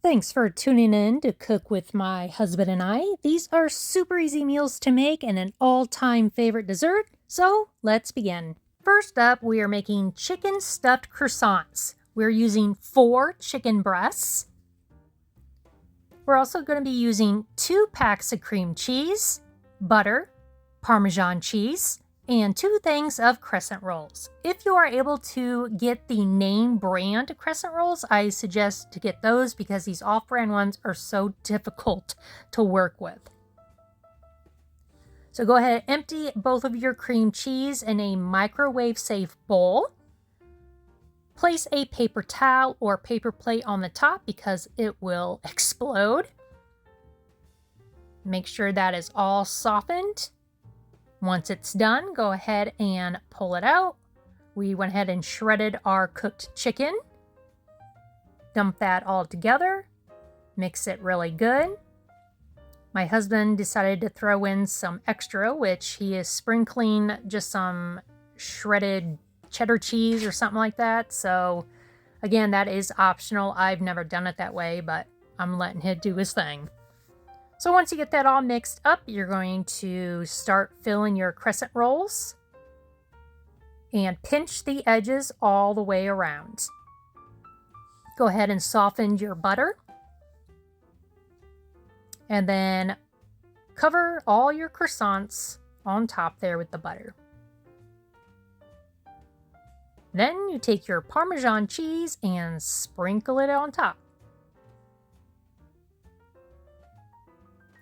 Thanks for tuning in to Cook with my husband and I. These are super easy meals to make and an all-time favorite dessert, so let's begin. First up, we are making chicken stuffed croissants. We're using 4 chicken breasts. We're also going to be using 2 packs of cream cheese, butter, Parmesan cheese, and 2 things of Crescent Rolls. If you are able to get the name brand Crescent Rolls, I suggest to get those because these off-brand ones are so difficult to work with. So go ahead and empty both of your cream cheese in a microwave-safe bowl. Place a paper towel or paper plate on the top because it will explode. Make sure that is all softened. Once it's done, go ahead and pull it out. We went ahead and shredded our cooked chicken. Dump that all together. Mix it really good. My husband decided to throw in some extra, which he is sprinkling just some shredded cheddar cheese or something like that. So again, that is optional. I've never done it that way, but I'm letting him do his thing. So once you get that all mixed up, you're going to start filling your crescent rolls and pinch the edges all the way around. Go ahead and soften your butter and then cover all your croissants on top there with the butter. Then you take your Parmesan cheese and sprinkle it on top.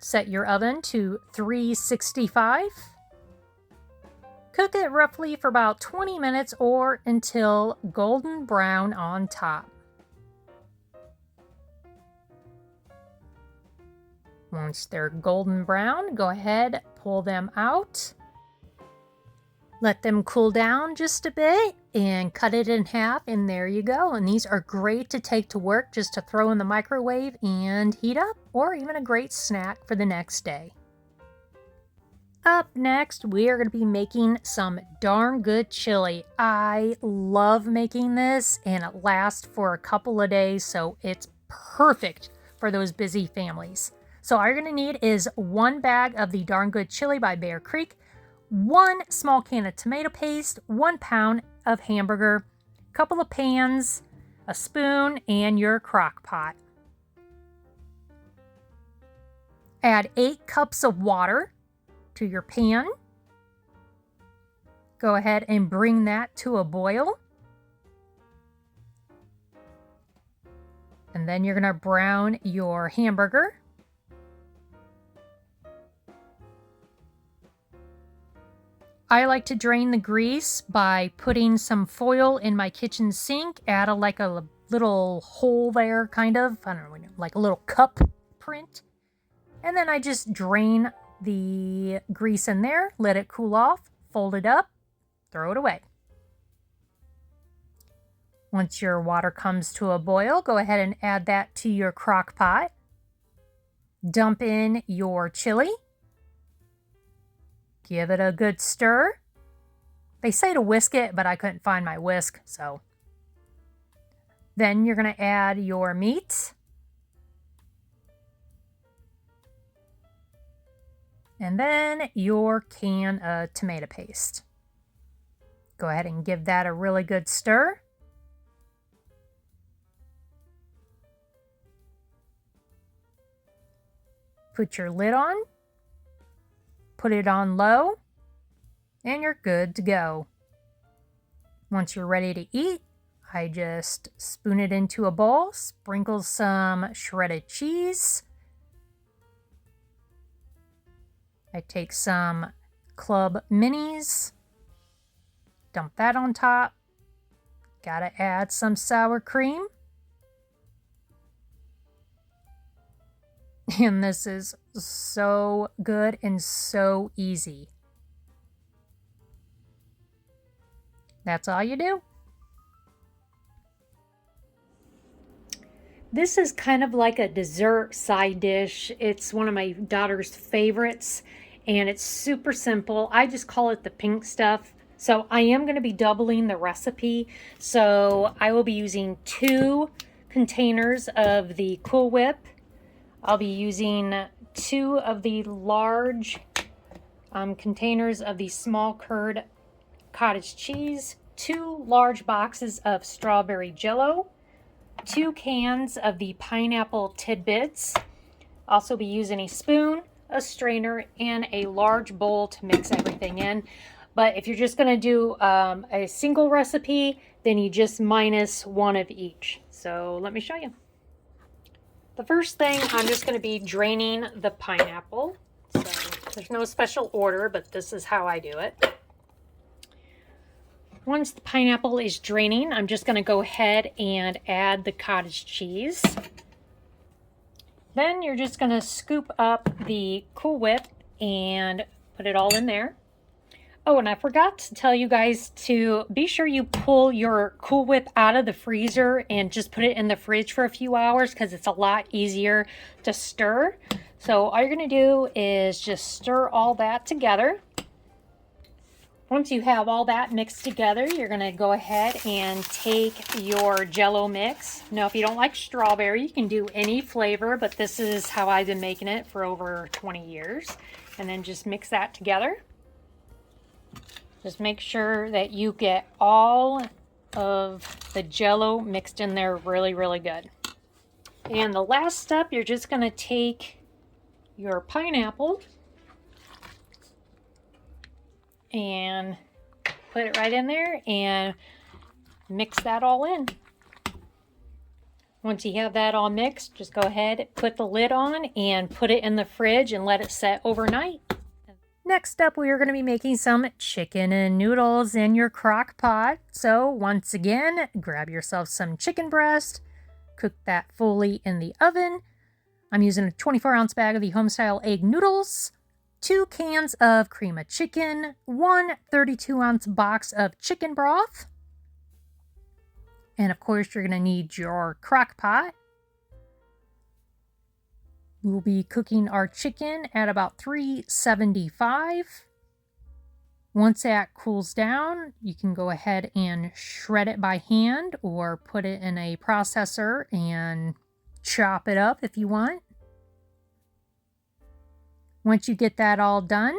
Set your oven to 365. Cook it roughly for about 20 minutes or until golden brown on top. Once they're golden brown, go ahead, pull them out. Let them cool down just a bit and cut it in half, and there you go. And these are great to take to work just to throw in the microwave and heat up, or even a great snack for the next day. Up next, we are going to be making some darn good chili. I love making this, and it lasts for a couple of days, so it's perfect for those busy families. So all you're going to need is 1 bag of the Darn Good Chili by Bear Creek, 1 small can of tomato paste, 1 pound of hamburger, a couple of pans, a spoon, and your crock pot. Add 8 cups of water to your pan. Go ahead and bring that to a boil. And then you're going to brown your hamburger. I like to drain the grease by putting some foil in my kitchen sink, add like a little hole there, kind of, I don't know, like a little cup print. And then I just drain the grease in there, let it cool off, fold it up, throw it away. Once your water comes to a boil, go ahead and add that to your crock pot. Dump in your chili. Give it a good stir. They say to whisk it, but I couldn't find my whisk, so. Then you're going to add your meat. And then your can of tomato paste. Go ahead and give that a really good stir. Put your lid on. Put it on low, and you're good to go. Once you're ready to eat, I just spoon it into a bowl, sprinkle some shredded cheese. I take some Club Minis, dump that on top. Gotta add some sour cream. And this is so good and so easy. That's all you do. This is kind of like a dessert side dish. It's one of my daughter's favorites, and it's super simple. I just call it the pink stuff. So I am going to be doubling the recipe. So I will be using 2 containers of the Cool Whip. I'll be using 2 of the large containers of the small curd cottage cheese, 2 large boxes of strawberry jello, 2 cans of the pineapple tidbits. Also be using a spoon, a strainer, and a large bowl to mix everything in. But if you're just going to do a single recipe, then you just minus 1 of each. So let me show you. The first thing, I'm just going to be draining the pineapple. So there's no special order, but this is how I do it. Once the pineapple is draining, I'm just going to go ahead and add the cottage cheese. Then you're just going to scoop up the Cool Whip and put it all in there. Oh, and I forgot to tell you guys to be sure you pull your Cool Whip out of the freezer and just put it in the fridge for a few hours because it's a lot easier to stir. So all you're going to do is just stir all that together. Once you have all that mixed together, you're going to go ahead and take your Jello mix. Now, if you don't like strawberry, you can do any flavor, but this is how I've been making it for over 20 years. And then just mix that together. Just make sure that you get all of the Jello mixed in there really, really good. And the last step, you're just going to take your pineapple and put it right in there and mix that all in. Once you have that all mixed, just go ahead, put the lid on and put it in the fridge and let it set overnight. Next up, we are going to be making some chicken and noodles in your crock pot. So once again, grab yourself some chicken breast, cook that fully in the oven. I'm using a 24-ounce bag of the homestyle egg noodles, 2 cans of cream of chicken, 1 32-ounce box of chicken broth, and of course, you're going to need your crock pot. We'll be cooking our chicken at about 375. Once that cools down, you can go ahead and shred it by hand or put it in a processor and chop it up if you want. Once you get that all done,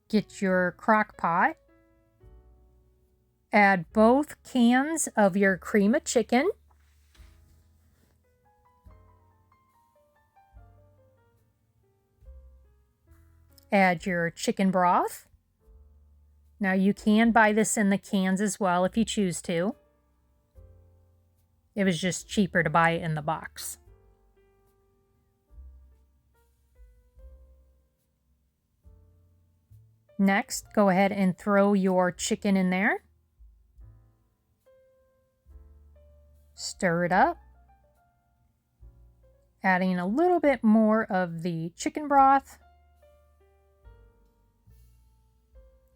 get your crock pot. Add both cans of your cream of chicken. Add your chicken broth. Now you can buy this in the cans as well if you choose to. It was just cheaper to buy it in the box. Next, go ahead and throw your chicken in there. Stir it up. Adding a little bit more of the chicken broth.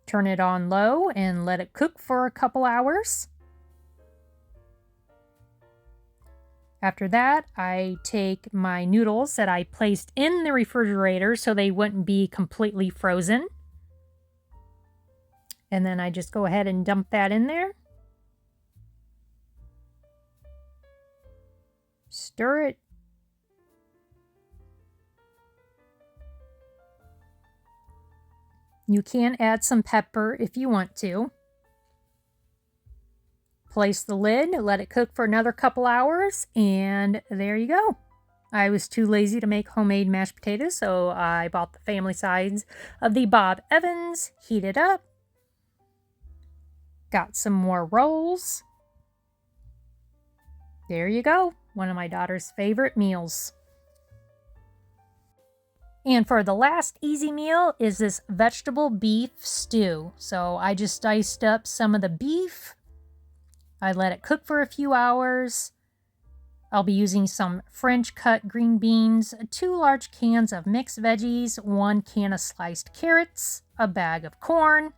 Turn it on low and let it cook for a couple hours. After that, I take my noodles that I placed in the refrigerator so they wouldn't be completely frozen. And then I just go ahead and dump that in there. Stir it. You can add some pepper if you want to. Place the lid, let it cook for another couple hours, and there you go. I was too lazy to make homemade mashed potatoes, so I bought the family size of the Bob Evans, heated up. Got some more rolls. There you go. One of my daughter's favorite meals. And for the last easy meal is this vegetable beef stew. So I just diced up some of the beef. I let it cook for a few hours. I'll be using some French cut green beans, 2 large cans of mixed veggies, 1 can of sliced carrots, a bag of corn,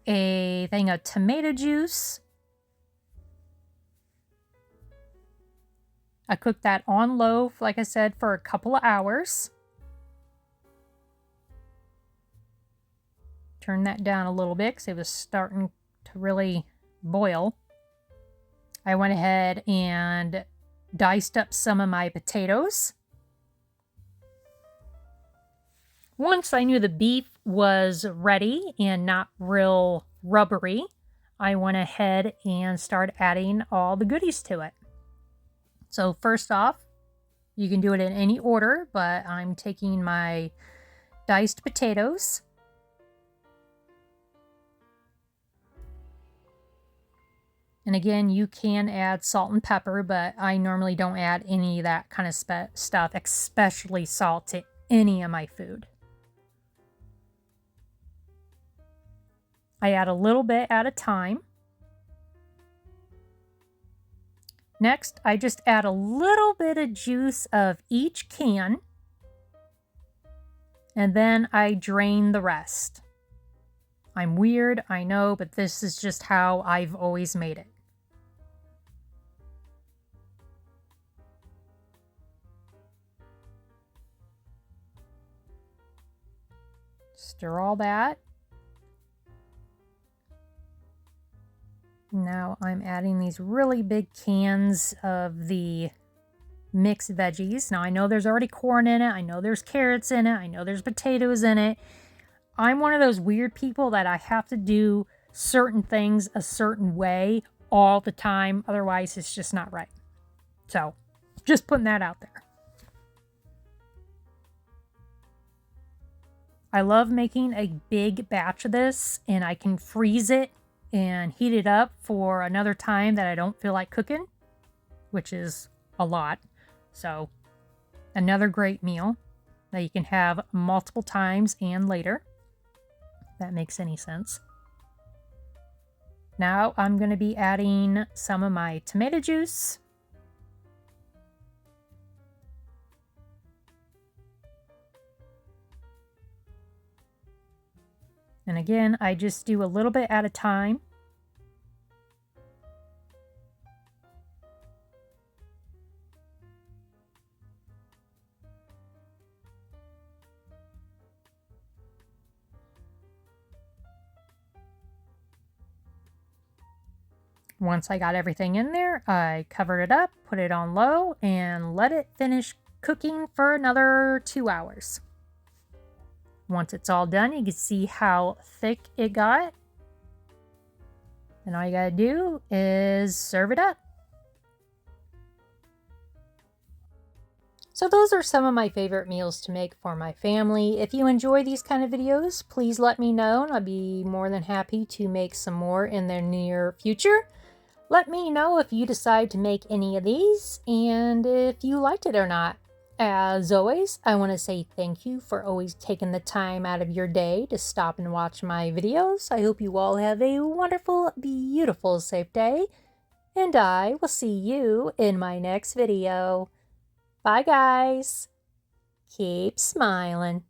a thing of tomato juice. I cooked that on low, like I said, for a couple of hours. Turn that down a little bit because it was starting to really boil. I went ahead and diced up some of my potatoes. Once I knew the beef was ready and not real rubbery, I went ahead and started adding all the goodies to it. So first off, you can do it in any order, but I'm taking my diced potatoes. And again, you can add salt and pepper, but I normally don't add any of that kind of stuff, especially salt, to any of my food. I add a little bit at a time. Next, I just add a little bit of juice of each can, and then I drain the rest. I'm weird, I know, but this is just how I've always made it. Stir all that. Now I'm adding these really big cans of the mixed veggies. Now I know there's already corn in it. I know there's carrots in it. I know there's potatoes in it. I'm one of those weird people that I have to do certain things a certain way all the time. Otherwise, it's just not right. So, just putting that out there. I love making a big batch of this, and I can freeze it and heat it up for another time that I don't feel like cooking, which is a lot. So, another great meal that you can have multiple times and later. If that makes any sense. Now I'm going to be adding some of my tomato juice. And again, I just do a little bit at a time. Once I got everything in there, I covered it up, put it on low, and let it finish cooking for another 2 hours. Once it's all done, you can see how thick it got. And all you gotta do is serve it up. So those are some of my favorite meals to make for my family. If you enjoy these kind of videos, please let me know, and I'll be more than happy to make some more in the near future. Let me know if you decide to make any of these and if you liked it or not. As always, I want to say thank you for always taking the time out of your day to stop and watch my videos. I hope you all have a wonderful, beautiful, safe day, and I will see you in my next video. Bye, guys. Keep smiling.